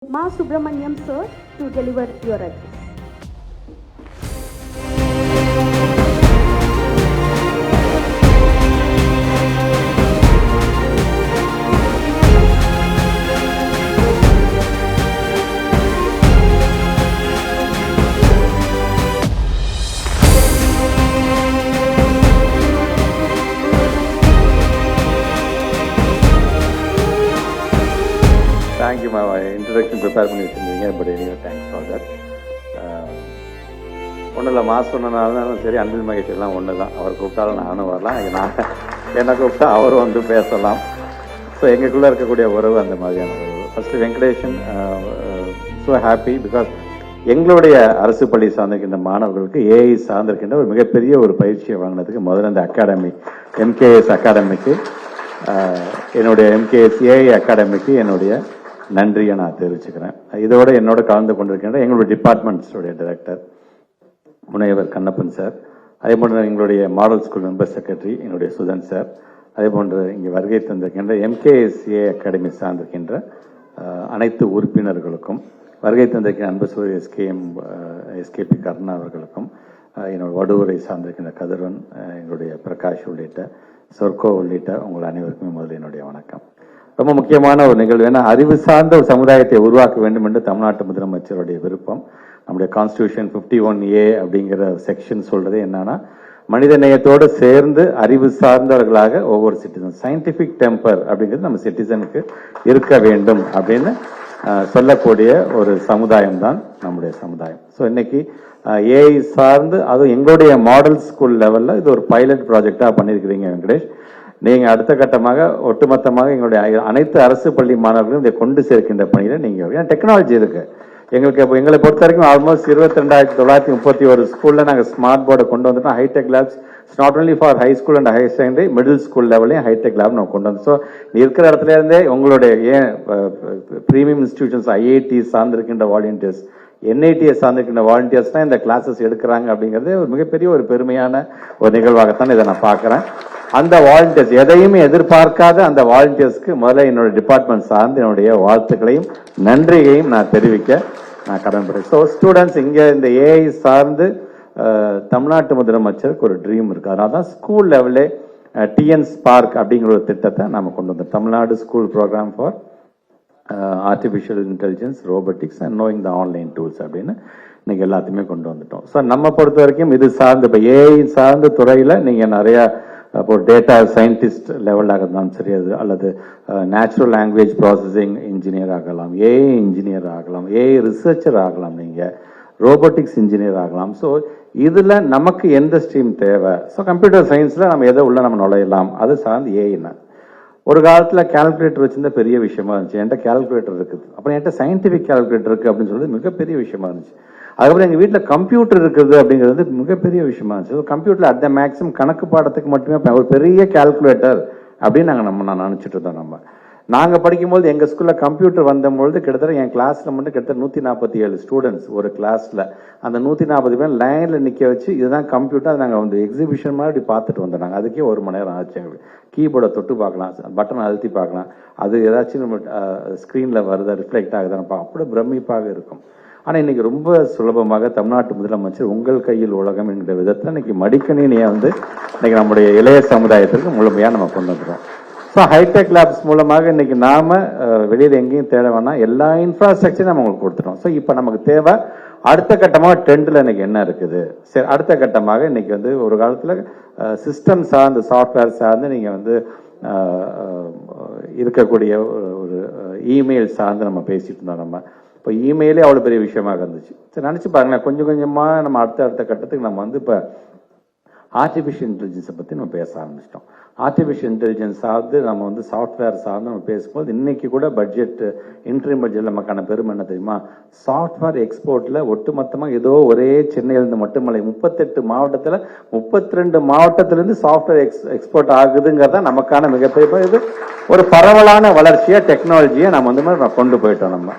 Ma Subramaniam sir to deliver your address. Thank you, my introduction prepare பண்ணி வச்சுருந்தீங்க. But anyway thanks for that. ஒன்றும் இல்லை, mass சொன்னனாலும் சரி, அன்பில் மகேஷ் எல்லாம் ஒன்று தான். அவர் கூப்பிட்டாலும் நானும் வரலாம், என்னை கூப்பிட்டா அவரும் வந்து பேசலாம். ஸோ எங்களுக்குள்ளே இருக்கக்கூடிய உறவு அந்த மாதிரியான உறவு. First Venkatesan so happy because எங்களுடைய அரசு பள்ளி சார்ந்திருக்கின்ற மாணவர்களுக்கு ஏஐ சார்ந்திருக்கின்ற ஒரு மிகப்பெரிய ஒரு பயிற்சியை வாங்கினதுக்கு முதல்ல இந்த அகாடமி எம்கேஎஸ் அகாடமிக்கு என்னுடைய எம்கேஎஸ் ஏஐ அகாடமிக்கு என்னுடைய நன்றியை நான் தெரிவிச்சுக்கிறேன். இதோட என்னோட கலந்து கொண்டிருக்கின்ற எங்களுடைய டிபார்ட்மெண்ட்ஸுடைய டைரக்டர் முனைவர் கண்ணப்பன் சார், அதே போன்று எங்களுடைய மாடல் ஸ்கூல் மெம்பர் செக்ரட்டரி எங்களுடைய சுதன் சார், அதே போன்று இங்கே வருகை தந்திருக்கின்ற எம்கேஎஸ்ஏ அகாடமி சார்ந்திருக்கின்ற அனைத்து உறுப்பினர்களுக்கும், வருகை தந்திருக்கின்ற அன்பு சூரிய எஸ்கேபி கருணா அவர்களுக்கும், என்னோட வடுவரை சார்ந்திருக்கின்ற கதிரவன், எங்களுடைய பிரகாஷ் உள்ளிட்ட சொர்க்கோ உள்ளிட்ட உங்கள் அனைவருக்குமே முதல்ல என்னுடைய வணக்கம். ரொம்ப முக்கியமான ஒரு நிகழ்வு. ஏன்னா அறிவு சார்ந்த ஒரு சமுதாயத்தை உருவாக்க வேண்டும் என்று தமிழ்நாட்டு முதலமைச்சருடைய விருப்பம். நம்முடைய கான்ஸ்டிடியூஷன் 51A அப்படிங்கிற செக்ஷன் சொல்றது என்னன்னா, மனித நேயத்தோடு சேர்ந்து அறிவு சார்ந்தவர்களாக ஒவ்வொரு சிட்டிசன், சயின்டிபிக் டெம்பர் அப்படிங்கிறது நம்ம சிட்டிசனுக்கு இருக்க வேண்டும் அப்படின்னு சொல்லக்கூடிய ஒரு சமுதாயம் தான் நம்முடைய சமுதாயம். ஸோ இன்னைக்கு ஏஐ சார்ந்து, அதுவும் எங்களுடைய மாடல் ஸ்கூல் லெவலில் இது ஒரு பைலட் ப்ராஜெக்டாக பண்ணியிருக்கிறீங்க வெங்கடேஷ். நீங்கள் அடுத்த கட்டமாக ஒட்டுமொத்தமாக எங்களுடைய அனைத்து அரசு பள்ளி மாணவர்களும் இதை கொண்டு சேர்க்கின்ற பணியில் நீங்கள், ஏன்னா டெக்னாலஜி இருக்கு எங்களுக்கு. இப்போ எங்களை பொறுத்த வரைக்கும் ஆல்மோஸ்ட் 22,931 ஸ்கூலில் நாங்கள் ஸ்மார்ட் போர்டை கொண்டு வந்துட்டோம். Hi-tech labs it's not only for high school and higher secondary, middle school லெவலையும் ஹைடெக் லேப் நம்ம கொண்டு வந்தோம். ஸோ இருக்கிற இடத்துல இருந்தே உங்களுடைய ஏன் ப்ரீமியம் இன்ஸ்டிடியூஷன்ஸ், ஐஐடி சார்ந்திருக்கின்ற வாலண்டியர்ஸ், என்ஐடிஎஸ் சார்ந்திருக்கின்ற வாலண்டியர்ஸ் தான் இந்த கிளாஸஸ் எடுக்கிறாங்க அப்படிங்கிறது ஒரு மிகப்பெரிய ஒரு பெருமையான ஒரு நிகழ்வாகத்தான் இதை நான் பார்க்குறேன். அந்த வாலண்டியர்ஸ், எதையுமே எதிர்பார்க்காத அந்த வாலண்டியர்ஸ்க்கு முதல்ல என்னோட டிபார்ட்மெண்ட் சார்ந்து என்னுடைய வாழ்த்துக்களையும் நன்றியையும் நான் தெரிவிக்க நான் கடமைப்படுறேன். ஸோ ஸ்டூடெண்ட்ஸ், இங்கே இந்த ஏஐ சார்ந்து தமிழ்நாட்டு முதலமைச்சருக்கு ஒரு ட்ரீம் இருக்கு. அதனால தான் ஸ்கூல் லெவலே டிஎன் ஸ்பார்க் அப்படிங்கிற ஒரு திட்டத்தை நாம கொண்டு வந்தோம். Tamil Nadu school programme for artificial intelligence, robotics and knowing the online tools அப்படின்னு இன்னைக்கு எல்லாத்தையுமே கொண்டு வந்துட்டோம். ஸோ நம்ம பொறுத்த வரைக்கும் இது சார்ந்து, இப்போ ஏஐ சார்ந்த துறையில் நீங்கள் நிறைய இப்போ டேட்டா சயின்டிஸ்ட் லெவலாக இருந்தாலும் சரி, அது அல்லது நேச்சுரல் லாங்குவேஜ் ப்ராசஸிங் இன்ஜினியர் ஆகலாம், ஏஐ இன்ஜினியர் ஆகலாம், ஏஐ ரிசர்ச்சர் ஆகலாம், நீங்கள் ரோபோட்டிக்ஸ் இன்ஜினியர் ஆகலாம். ஸோ இதில் நமக்கு எந்த ஸ்ட்ரீம் தேவை? ஸோ கம்ப்யூட்டர் சயின்ஸில் நம்ம எதை உள்ள நம்ம நுழையலாம், அது சார்ந்து ஏஐனா. ஒரு காலத்தில் கால்குலேட்டர் வச்சிருந்தா பெரிய விஷயமா இருந்துச்சு. என்கிட்ட கால்குலேட்டர் இருக்குது, அப்புறம் என்கிட்ட சயின்டிஃபிக் கால்குலேட்டர் இருக்குது அப்படின்னு சொல்றது மிகப்பெரிய விஷயமா இருந்துச்சு. அதுக்கப்புறம் எங்கள் வீட்டில் கம்ப்யூட்டர் இருக்குது அப்படிங்கிறது மிகப்பெரிய விஷயமா இருந்துச்சு. கம்ப்யூட்டர் அட் த மேக்ஸிமம் கணக்கு பாடத்துக்கு மட்டுமே ஒரு பெரிய கால்குலேட்டர் அப்படின்னு நான் நினச்சிட்டு இருந்தோம். நாங்கள் படிக்கும்போது எங்கள் ஸ்கூலில் கம்ப்யூட்டர் வந்தபொழுது கிட்டத்தட்ட என் கிளாஸில் மட்டும் கிட்டத்தட்ட 147 ஸ்டூடெண்ட்ஸ் ஒரு கிளாஸில். அந்த 140 பேர் லைனில் நிற்க வச்சு இதுதான் கம்ப்யூட்டர், அதை நாங்கள் வந்து எக்ஸிபிஷன் மாதிரி பார்த்துட்டு வந்தோம். நாங்கள் அதுக்கே 1 மணி நேரம் ஆச்சு. எங்களுக்கு கீபோர்டை தொட்டு பார்க்கலாம், பட்டனை அழுத்தி பார்க்கலாம், அது ஏதாச்சும் நம்ம ஸ்க்ரீனில் வருதா, ரிஃப்ளெக்ட் ஆகுதான்னு அப்படியே பிரமிப்பாக இருக்கும். ஆனால் இன்னைக்கு ரொம்ப சுலபமாக தமிழ்நாட்டு முதலமைச்சர் உங்கள் கையில் உலகம் என்கிற விதத்தில் இன்னைக்கு மடிக்கணினியை வந்து இன்னைக்கு நம்முடைய இளைய சமுதாயத்திற்கு முழுமையாக நம்ம கொண்டு வந்துடும். ஸோ ஹைடெக் லேப்ஸ் மூலமாக இன்னைக்கு நாம வெளியில் எங்கேயும் தேட வேணாம், எல்லா இன்ஃப்ராஸ்ட்ரக்சரும் நம்ம உங்களுக்கு கொடுத்துட்டோம். ஸோ இப்போ நமக்கு தேவை அடுத்த கட்டமாக ட்ரெண்டில் இன்னைக்கு என்ன இருக்குது. சரி, அடுத்த கட்டமாக இன்னைக்கு வந்து ஒரு காலத்தில் சிஸ்டம் சார்ந்து, சாஃப்ட்வேர் சார்ந்து நீங்கள் வந்து இருக்கக்கூடிய ஒரு இமெயில் சார்ந்து நம்ம பேசிட்டு இருந்தோம். நம்ம இப்போ இமெயிலே அவ்வளோ பெரிய விஷயமாக இருந்துச்சு. சரி, நினச்சி பாருங்களேன், கொஞ்சம் கொஞ்சமாக நம்ம அடுத்த கட்டத்துக்கு நம்ம வந்து இப்போ ஆர்டிஃபிஷியல் இன்டெலிஜென்ஸை பற்றி நம்ம பேச ஆரம்பிச்சிட்டோம். ஆர்டிஃபிஷியல் இன்டெலிஜென்ஸ் சார்ந்து நம்ம வந்து சாஃப்ட்வேர் சார்ந்து நம்ம பேசும்போது இன்னைக்கு கூட பட்ஜெட், இன்ட்ரீம் பட்ஜெட் நமக்கான பெருமை என்ன தெரியுமா? சாஃப்ட்வேர் எக்ஸ்போர்ட்டில் ஒட்டுமொத்தமாக ஏதோ ஒரே சென்னையிலிருந்து மட்டுமல்ல, 38 மாவட்டத்தில் 32 மாவட்டத்திலிருந்து சாஃப்ட்வேர் எக்ஸ்போர்ட் ஆகுதுங்கிறத நமக்கான மிகப்பெரிய இது ஒரு பரவலான வளர்ச்சியை, டெக்னாலஜியை நம்ம வந்து கொண்டு போயிட்டோம். நம்ம